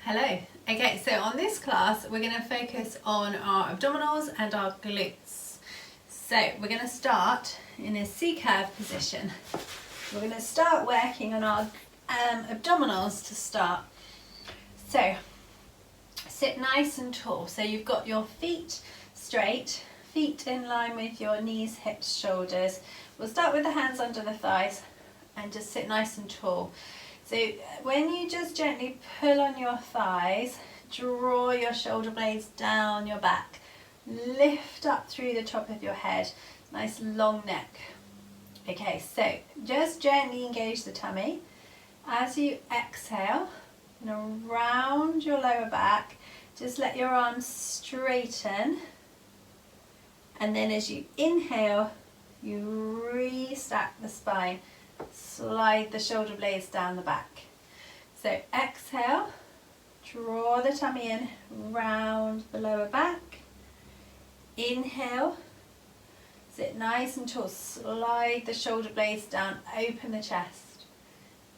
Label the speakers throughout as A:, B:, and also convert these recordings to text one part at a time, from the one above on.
A: Hello. Okay, so on this class we're going to focus on our abdominals and our glutes. So we're going to start in a C-curve position. We're going to start working on our abdominals to start. So sit nice and tall. So you've got your feet straight, feet in line with your knees, hips, shoulders. We'll start with the hands under the thighs and just sit nice and tall. So when you just gently pull on your thighs, draw your shoulder blades down your back, lift up through the top of your head, nice long neck. Okay, so just gently engage the tummy. As you exhale, round your lower back, just let your arms straighten. And then as you inhale, you restack the spine. Slide the shoulder blades down the back. So exhale, draw the tummy in, round the lower back. Inhale, sit nice and tall, slide the shoulder blades down, open the chest.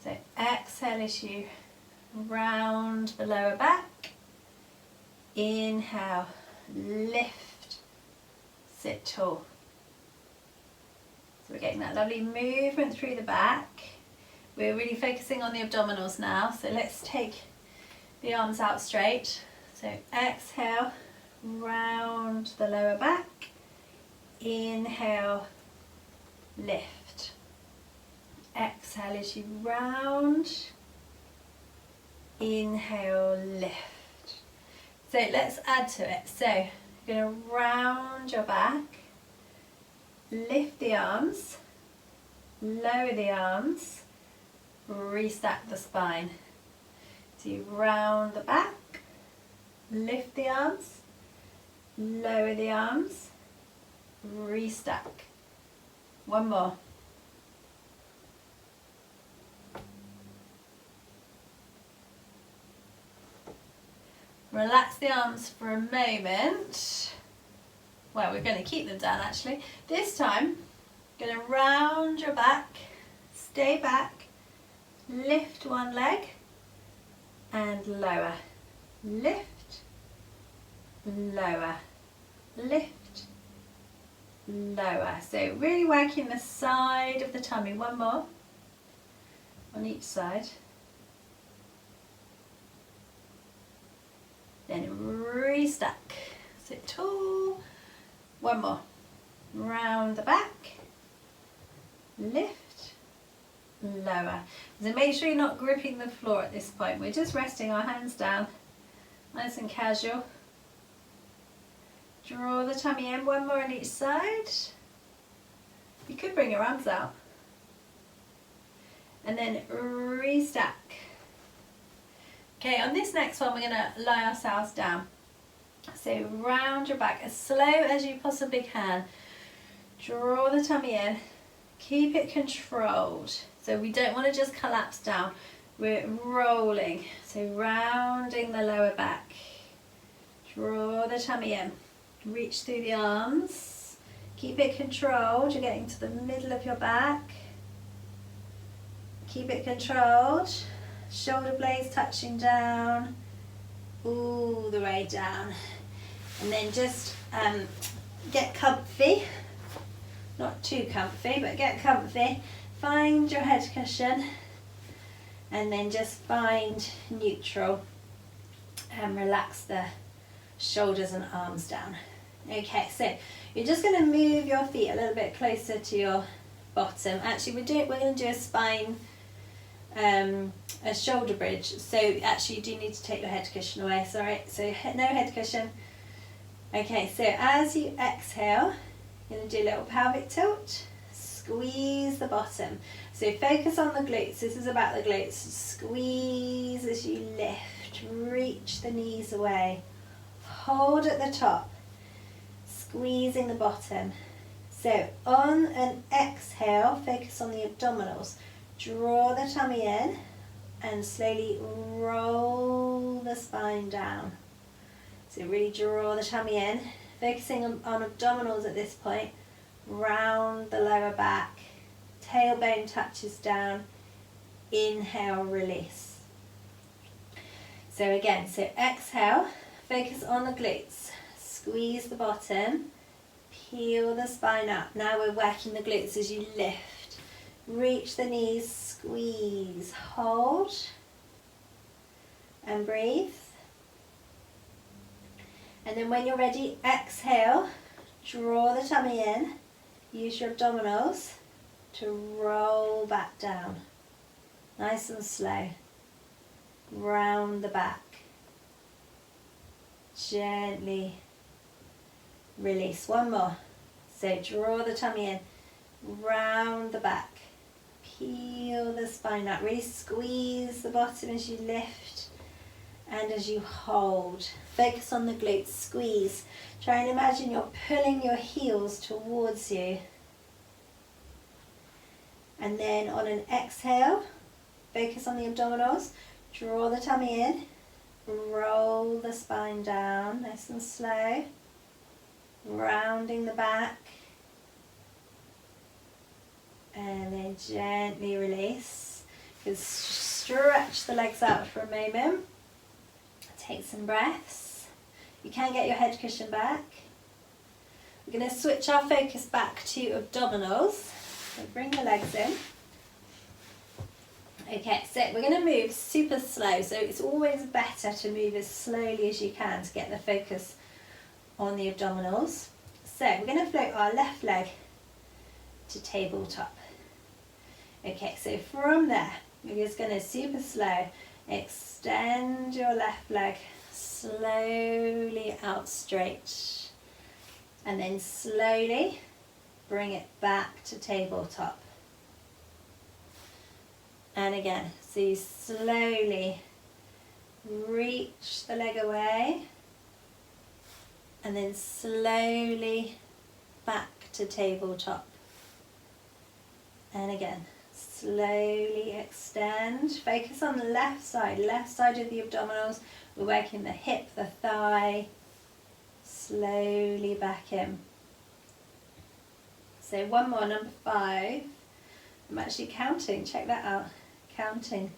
A: So exhale as you round the lower back. Inhale, lift, sit tall. So we're getting that lovely movement through the back. We're really focusing on the abdominals now. So let's take the arms out straight. So exhale, round the lower back. Inhale, lift. Exhale as you round. Inhale, lift. So let's add to it. So you're going to round your back. Lift the arms, lower the arms, restack the spine. So you round the back, lift the arms, lower the arms, restack. One more. Relax the arms for a moment. Well, we're going to keep them down actually. This time, going to round your back, stay back, lift one leg and lower. Lift, lower, lift, lower. So really working the side of the tummy. One more on each side. Then restack. Sit tall. One more. Round the back. Lift. Lower. So make sure you're not gripping the floor at this point. We're just resting our hands down. Nice and casual. Draw the tummy in. One more on each side. You could bring your arms out. And then restack. Okay, on this next one we're going to lie ourselves down. So round your back as slow as you possibly can. Draw the tummy in. Keep it controlled. So we don't want to just collapse down. We're rolling. So rounding the lower back. Draw the tummy in. Reach through the arms. Keep it controlled. You're getting to the middle of your back. Keep it controlled. Shoulder blades touching down. All the way down. And then just get comfy. Not too comfy, but get comfy. Find your head cushion. And then just find neutral. And relax the shoulders and arms down. Okay, so you're just going to move your feet a little bit closer to your bottom. Actually, we're going to do a spine a shoulder bridge, so actually you do need to take your head cushion away, sorry, so no head cushion. Okay, so as you exhale, you're going to do a little pelvic tilt, squeeze the bottom, so focus on the glutes. This is about the glutes. Squeeze as you lift, reach the knees away, hold at the top, squeezing the bottom. So on an exhale, focus on the abdominals. Draw the tummy in and slowly roll the spine down. So really draw the tummy in, focusing on abdominals at this point. Round the lower back, tailbone touches down, inhale, release. So again, so exhale, focus on the glutes, squeeze the bottom, peel the spine up. Now we're working the glutes as you lift. Reach the knees, squeeze, hold, and breathe. And then when you're ready, exhale, draw the tummy in, use your abdominals to roll back down. Nice and slow. Round the back. Gently release. One more. So draw the tummy in, round the back. Peel the spine out. Really squeeze the bottom as you lift and as you hold. Focus on the glutes. Squeeze. Try and imagine you're pulling your heels towards you. And then on an exhale, focus on the abdominals. Draw the tummy in. Roll the spine down, nice and slow. Rounding the back. And then gently release. Just stretch the legs out for a moment. Take some breaths. You can get your head cushion back. We're going to switch our focus back to abdominals. So bring the legs in. Okay, so we're going to move super slow. So it's always better to move as slowly as you can to get the focus on the abdominals. So we're going to float our left leg to tabletop. Okay, so from there, we're just going to super slow extend your left leg slowly out straight. And then slowly bring it back to tabletop. And again, so you slowly reach the leg away and then slowly back to tabletop. And again, slowly extend. Focus on the left side of the abdominals. We're working the hip, the thigh, slowly back in. So one more, number 5. I'm actually counting, check that out. Counting,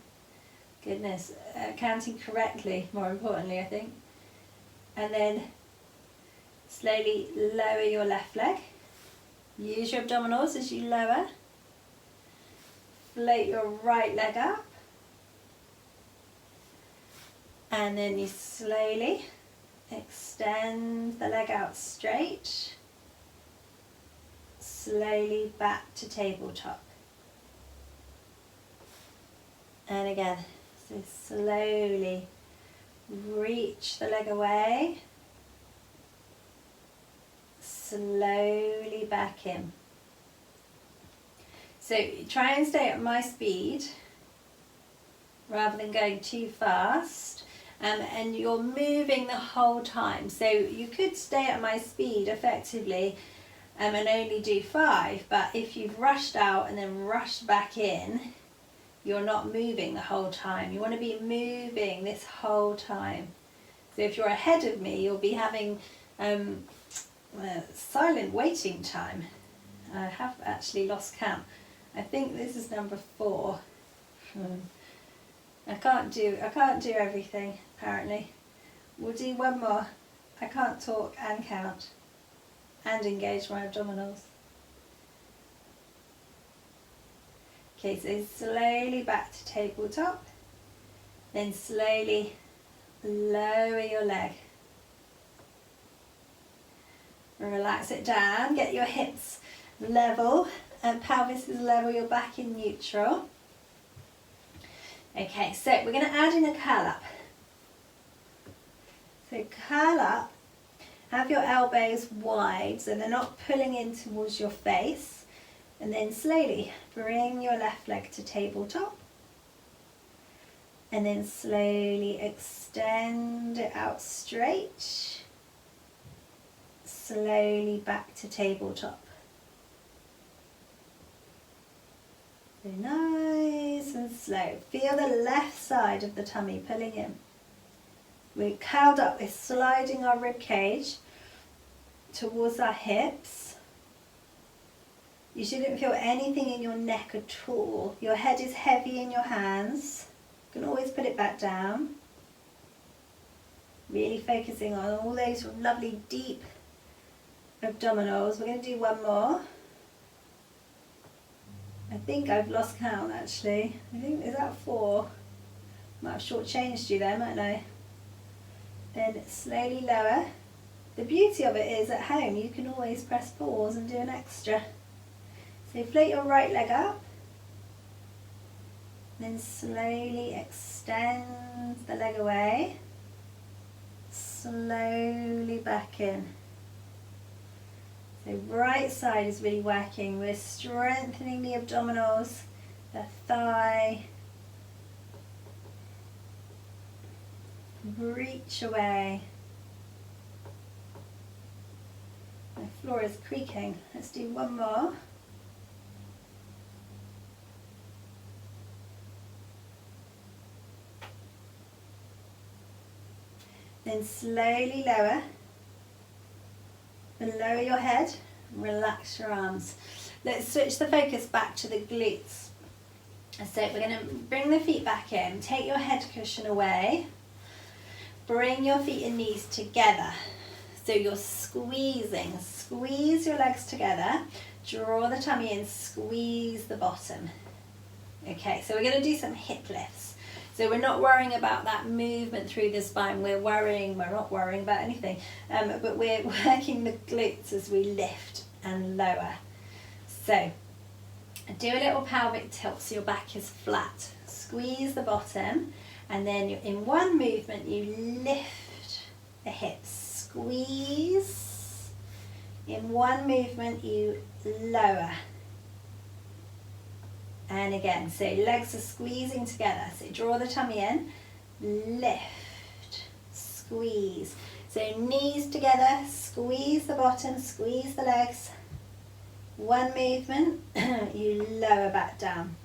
A: goodness, counting correctly, more importantly, I think. And then slowly lower your left leg. Use your abdominals as you lower. Float your right leg up. And then you slowly extend the leg out straight. Slowly back to tabletop. And again, so slowly reach the leg away, slowly back in. So try and stay at my speed rather than going too fast, and you're moving the whole time. So you could stay at my speed effectively and only do 5, but if you've rushed out and then rushed back in, you're not moving the whole time. You want to be moving this whole time. So if you're ahead of me, you'll be having silent waiting time. I have actually lost count. I think this is number 4. I can't do everything, apparently. We'll do one more. I can't talk and count and engage my abdominals. Okay, so slowly back to tabletop, then slowly lower your leg. Relax it down, get your hips level and pelvis is level, your back in neutral. Okay, so we're going to add in a curl up. So curl up, have your elbows wide so they're not pulling in towards your face. And then slowly bring your left leg to tabletop. And then slowly extend it out straight. Slowly back to tabletop. So nice and slow. Feel the left side of the tummy pulling in. We're curled up, we're sliding our rib cage towards our hips. You shouldn't feel anything in your neck at all. Your head is heavy in your hands. You can always put it back down. Really focusing on all those lovely deep abdominals. We're going to do one more. I think I've lost count actually. I think, is that 4? Might have shortchanged you there, mightn't I? Then slowly lower. The beauty of it is at home you can always press pause and do an extra. So float your right leg up. Then slowly extend the leg away. Slowly back in. So right side is really working. We're strengthening the abdominals, the thigh. Reach away. My floor is creaking. Let's do one more. Then slowly lower. Lower your head, relax your arms. Let's switch the focus back to the glutes. So we're going to bring the feet back in, take your head cushion away, bring your feet and knees together. So you're squeezing, squeeze your legs together, draw the tummy in, squeeze the bottom. Okay, so we're going to do some hip lifts. So we're not worrying about that movement through the spine, we're not worrying about anything, but we're working the glutes as we lift and lower. So do a little pelvic tilt so your back is flat. Squeeze the bottom, and then in one movement you lift the hips, squeeze. In one movement you lower. And again, so legs are squeezing together. So draw the tummy in, lift, squeeze. So knees together, squeeze the bottom, squeeze the legs. One movement, you lower back down.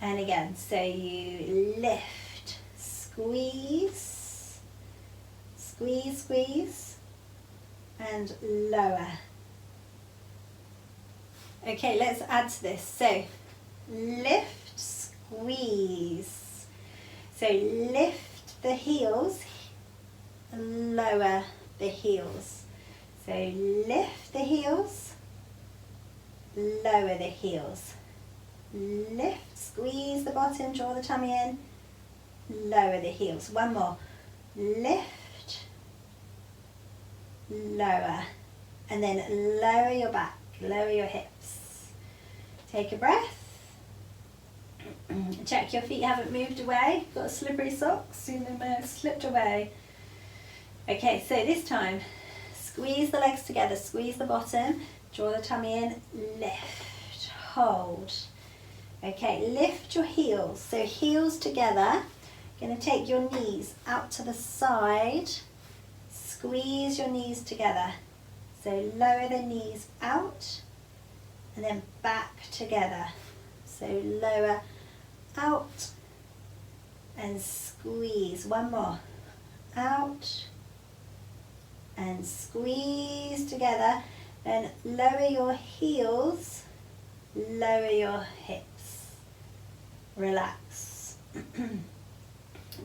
A: And again, so you lift, squeeze, squeeze, squeeze, and lower. Okay, let's add to this. So lift, squeeze. So lift the heels, lower the heels. So lift the heels, lower the heels. Lift, squeeze the bottom, draw the tummy in, lower the heels. One more. Lift, lower, and then lower your back, lower your hips. Take a breath. Check your feet haven't moved away. Got slippery socks, you may have slipped away. Okay, so this time, squeeze the legs together, squeeze the bottom, draw the tummy in, lift, hold. Okay, lift your heels. So heels together. Going to take your knees out to the side. Squeeze your knees together. So lower the knees out and then back together. So lower, out, and squeeze. One more. Out and squeeze together. Then lower your heels, lower your hips. Relax.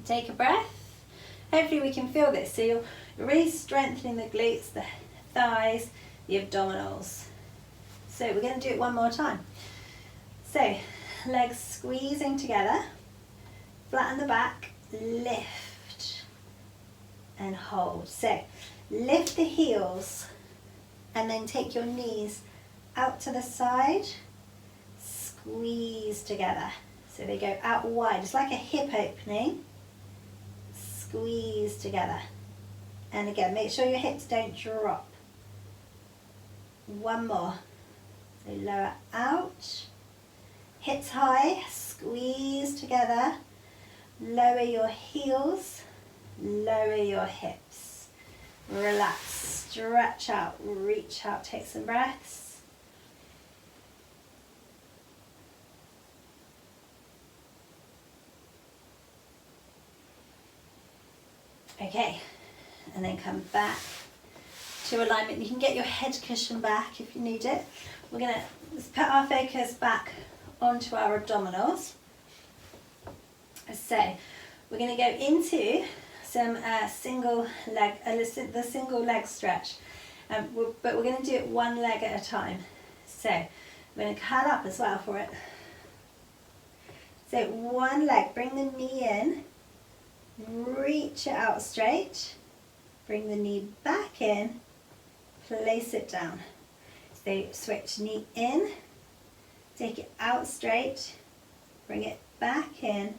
A: Take a breath. Hopefully we can feel this. So you're really strengthening the glutes, the thighs, the abdominals. So we're going to do it one more time. So legs squeezing together, flatten the back, lift and hold. So lift the heels and then take your knees out to the side, squeeze together. So they go out wide. It's like a hip opening. Squeeze together. And again, make sure your hips don't drop. One more. So lower out. Hips high, squeeze together. Lower your heels, lower your hips. Relax, stretch out, reach out, take some breaths. Okay, and then come back to alignment. You can get your head cushion back if you need it. We're going to put our focus back onto our abdominals. So we're going to go into some single leg, the single leg stretch. But we're going to do it one leg at a time. So I'm going to curl up as well for it. So one leg, bring the knee in, reach it out straight, bring the knee back in, place it down. So switch knee in, take it out straight, bring it back in,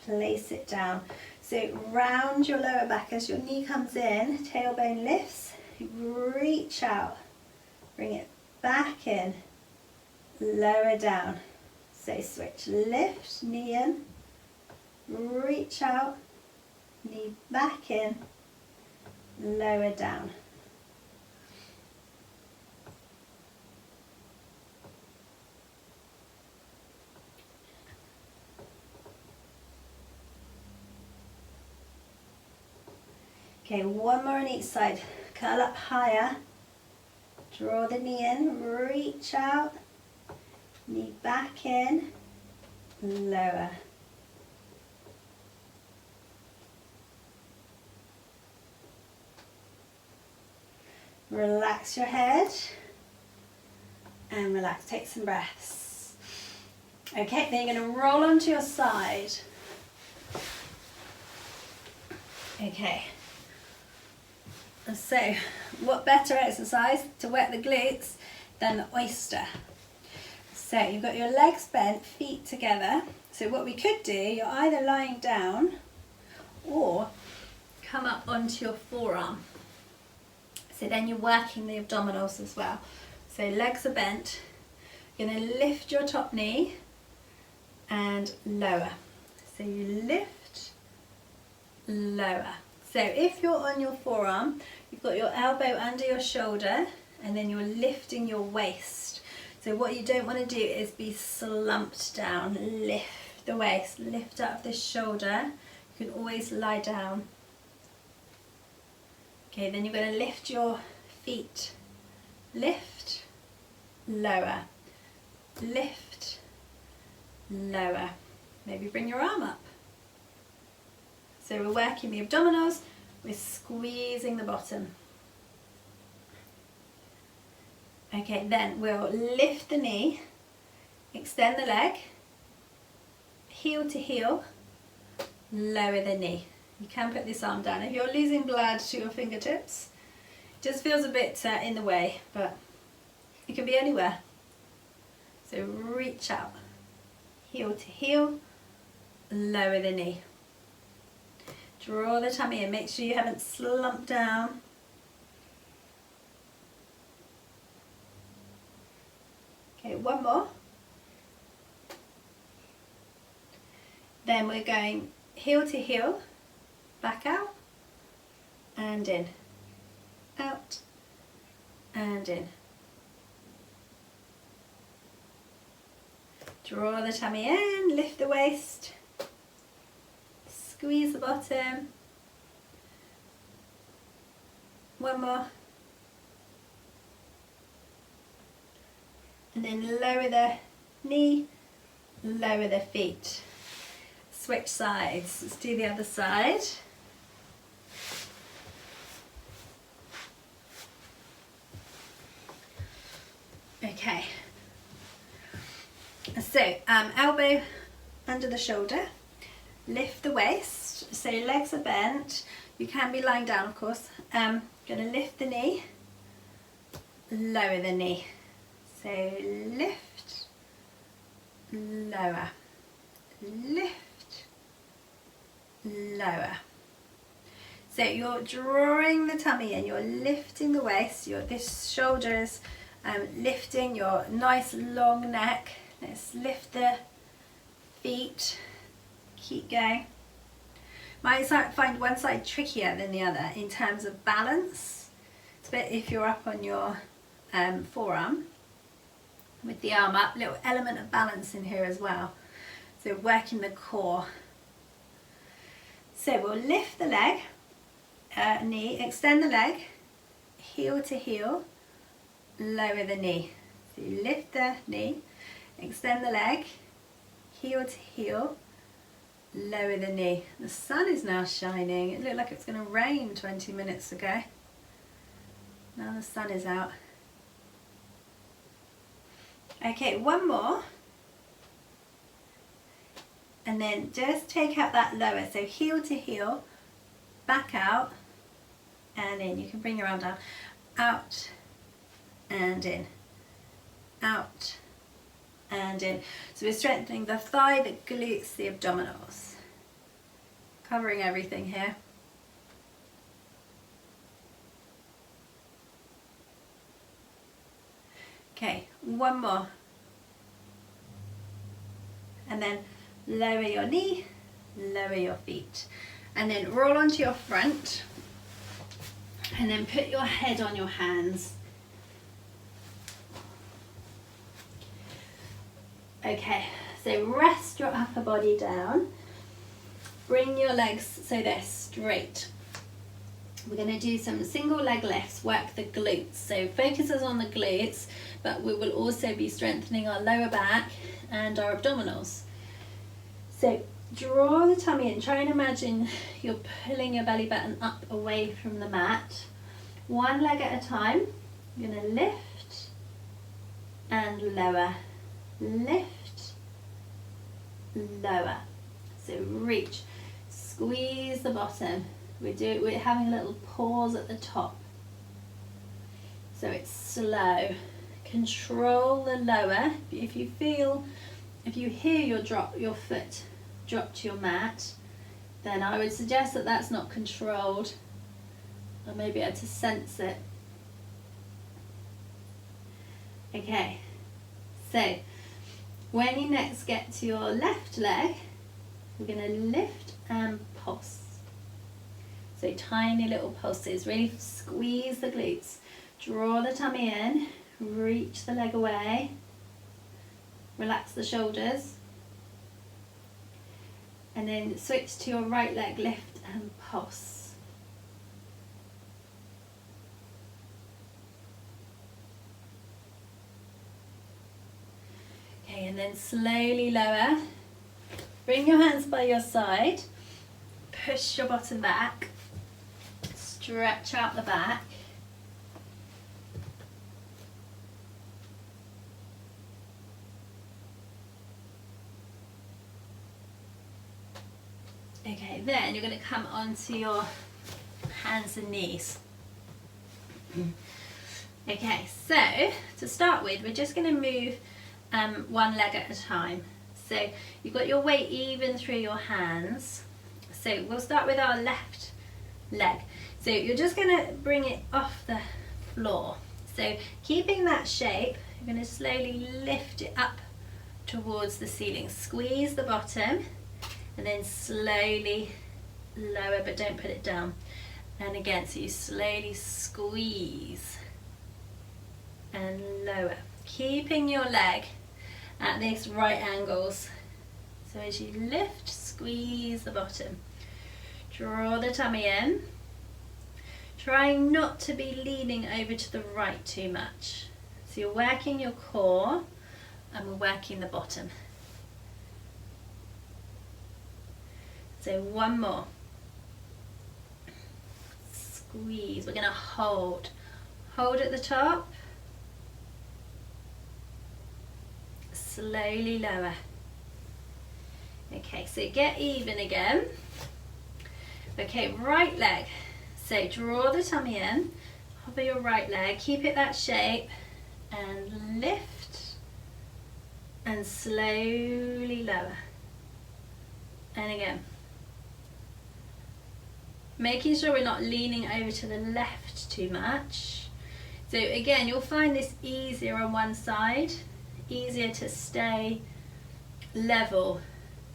A: place it down. So round your lower back as your knee comes in, tailbone lifts, reach out, bring it back in, lower down. So switch, lift, knee in, reach out, knee back in, lower down. Okay, one more on each side. Curl up higher, draw the knee in, reach out, knee back in, lower. Relax your head and relax, take some breaths. Okay, then you're going to roll onto your side. Okay. So, what better exercise to wet the glutes than the oyster? So, you've got your legs bent, feet together. So what we could do, you're either lying down or come up onto your forearm. So then you're working the abdominals as well. So legs are bent. You're going to lift your top knee and lower. So you lift, lower. So if you're on your forearm, you've got your elbow under your shoulder and then you're lifting your waist. So what you don't want to do is be slumped down. Lift the waist, lift up the shoulder. You can always lie down. Okay, then you're going to lift your feet. Lift, lower, lift, lower. Maybe bring your arm up. So we're working the abdominals, we're squeezing the bottom. Okay, then we'll lift the knee, extend the leg, heel to heel, lower the knee. You can put this arm down. If you're losing blood to your fingertips, it just feels a bit in the way, but it can be anywhere. So reach out, heel to heel, lower the knee. Draw the tummy in, make sure you haven't slumped down. Okay, one more. Then we're going heel to heel, back out, and in, out, and in. Draw the tummy in, lift the waist, squeeze the bottom. One more. And then lower the knee, lower the feet. Switch sides. Let's do the other side. Okay. So, elbow under the shoulder. Lift the waist. So legs are bent. You can be lying down, of course. Going to lift the knee, lower the knee. So lift, lower, lift, lower. So you're drawing the tummy in, you're lifting the waist, this shoulder is lifting your nice long neck. Let's lift the feet, keep going. Might find one side trickier than the other in terms of balance. It's a bit if you're up on your forearm with the arm up, little element of balance in here as well. So working the core. So we'll lift the leg, knee, extend the leg, heel to heel, lower the knee. So you lift the knee, extend the leg, heel to heel, lower the knee. The sun is now shining. It looked like it was going to rain 20 minutes ago. Now the sun is out. Okay, one more. And then just take out that lower. So heel to heel, back out and in. You can bring your arm down. Out and in. Out and in. So we're strengthening the thigh, the glutes, the abdominals. Covering everything here. Okay, one more. And then lower your knee, lower your feet. And then roll onto your front. And then put your head on your hands. Okay, so rest your upper body down. Bring your legs so they're straight. We're going to do some single leg lifts, work the glutes. So focus us on the glutes, but we will also be strengthening our lower back and our abdominals. So draw the tummy in. Try and imagine you're pulling your belly button up away from the mat. One leg at a time. You're going to lift and lower. Lift, lower. So reach, squeeze the bottom. We're having a little pause at the top. So it's slow. Control the lower. If you hear your foot drop to your mat, then I would suggest that that's not controlled. Or maybe able to sense it. Okay, so when you next get to your left leg, we're going to lift and pulse. So tiny little pulses, really squeeze the glutes. Draw the tummy in, reach the leg away, relax the shoulders. And then switch to your right leg, lift and pulse. Okay, and then slowly lower. Bring your hands by your side. Push your bottom back. Stretch out the back. Okay, then you're going to come onto your hands and knees. Okay, so to start with, we're just going to move one leg at a time. So you've got your weight even through your hands. So we'll start with our left leg. So you're just going to bring it off the floor. So keeping that shape, you're going to slowly lift it up towards the ceiling. Squeeze the bottom and then slowly lower, but don't put it down. And again, so you slowly squeeze and lower. Keeping your leg at these right angles. So as you lift, squeeze the bottom. Draw the tummy in. Trying not to be leaning over to the right too much. So you're working your core and we're working the bottom. So one more. Squeeze. We're going to hold. Hold at the top. Slowly lower. Okay, so get even again. Okay, right leg. So draw the tummy in, hover your right leg, keep it that shape, and lift, and slowly lower. And again. Making sure we're not leaning over to the left too much. So again, you'll find this easier on one side, easier to stay level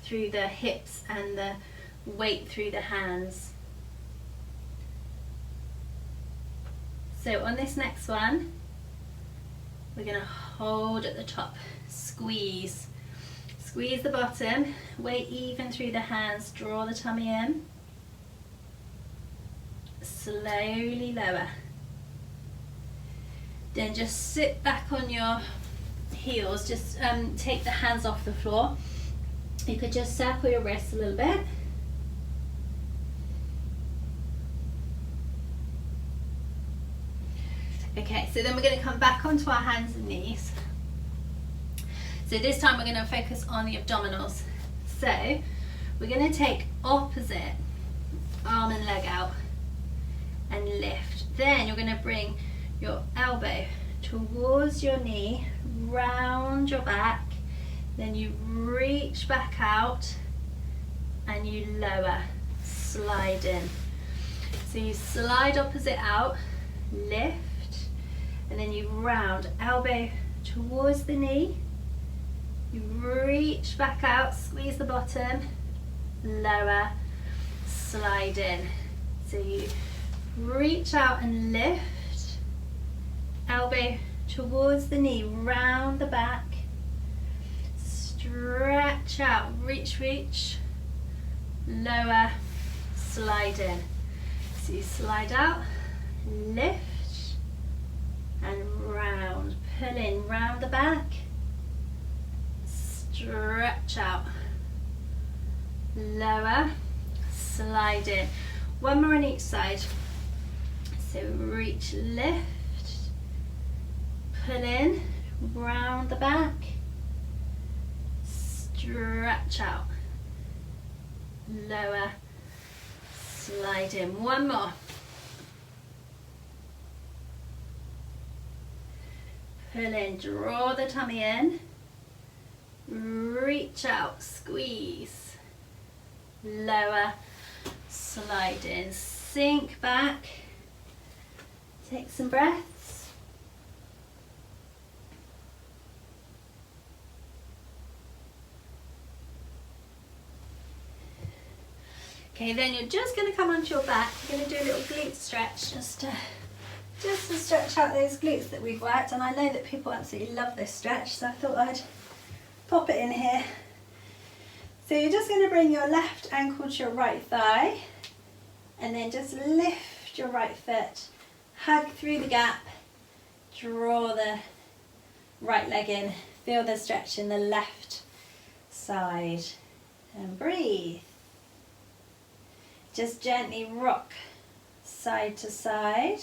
A: through the hips and the weight through the hands. So on this next one, we're going to hold at the top, squeeze. Squeeze the bottom, weight even through the hands, draw the tummy in. Slowly lower. Then just sit back on your heels, just take the hands off the floor You could just circle your wrists a little bit. Okay, so then we're going to come back onto our hands and knees. So this time we're going to focus on the abdominals. So we're going to take opposite arm and leg out and lift. Then you're going to bring your elbow towards your knee, round your back, then you reach back out and you lower, slide in. So you slide opposite out, lift, and then you round, elbow towards the knee, you reach back out, squeeze the bottom, lower, slide in. So you reach out and lift, elbow towards the knee, round the back, stretch out, reach, reach, lower, slide in. So you slide out, lift, and round, pull in, round the back, stretch out, lower, slide in. One more on each side. So reach, lift, pull in, round the back, stretch out, lower, slide in. One more. Pull in, draw the tummy in, reach out, squeeze, lower, slide in, sink back, take some breaths. Okay, then you're just going to come onto your back. We're going to do a little glute stretch just to stretch out those glutes that we've worked, and I know that people absolutely love this stretch, so I thought I'd pop it in here. So you're just going to bring your left ankle to your right thigh and then just lift your right foot, hug through the gap, draw the right leg in, feel the stretch in the left side and breathe. Just gently rock side to side.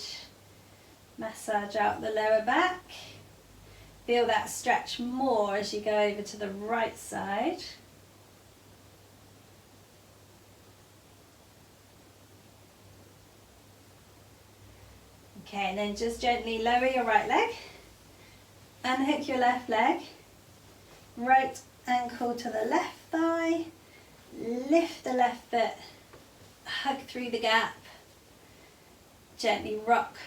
A: Massage out the lower back. Feel that stretch more as you go over to the right side. Okay, and then just gently lower your right leg. Unhook your left leg. Right ankle to the left thigh. Lift the left foot. Hug through the gap. Gently rock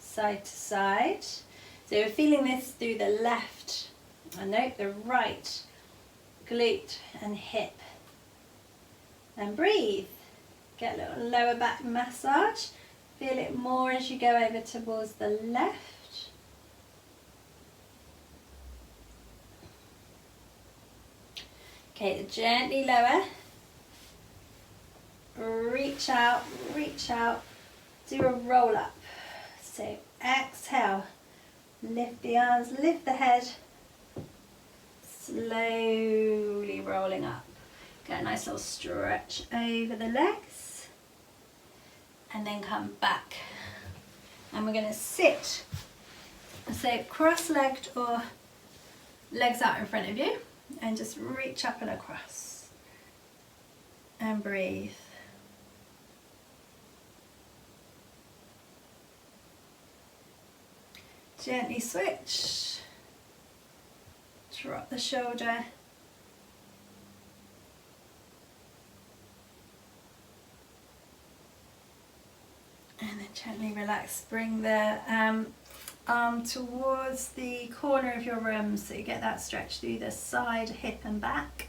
A: side to side. So we're feeling this through the left, the right glute and hip. And breathe. Get a little lower back massage. Feel it more as you go over towards the left. Okay, gently lower. Reach out, do a roll up. So exhale, lift the arms, lift the head, slowly rolling up. Get a nice little stretch over the legs and then come back. And we're going to sit, so cross-legged or legs out in front of you, and just reach up and across and breathe. Gently switch, drop the shoulder, and then gently relax. Bring the arm towards the corner of your room so you get that stretch through the side, hip and back.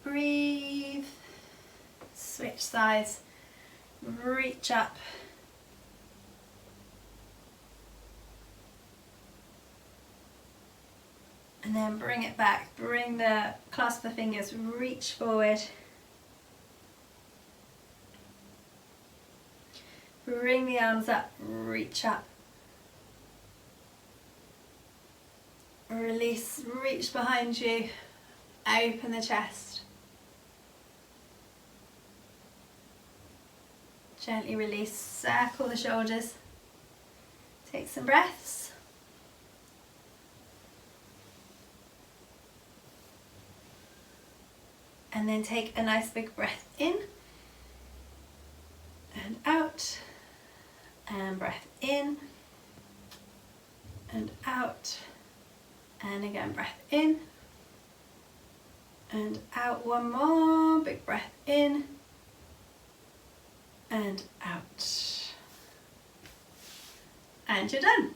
A: Breathe, switch sides, reach up. And then bring it back, bring the clasp the fingers, reach forward. Bring the arms up, reach up. Release, reach behind you, Open the chest. Gently release, circle the shoulders. Take some breaths. And then take a nice big breath in and out, and breath in and out, and again breath in and out. One more big breath in and out. And you're done.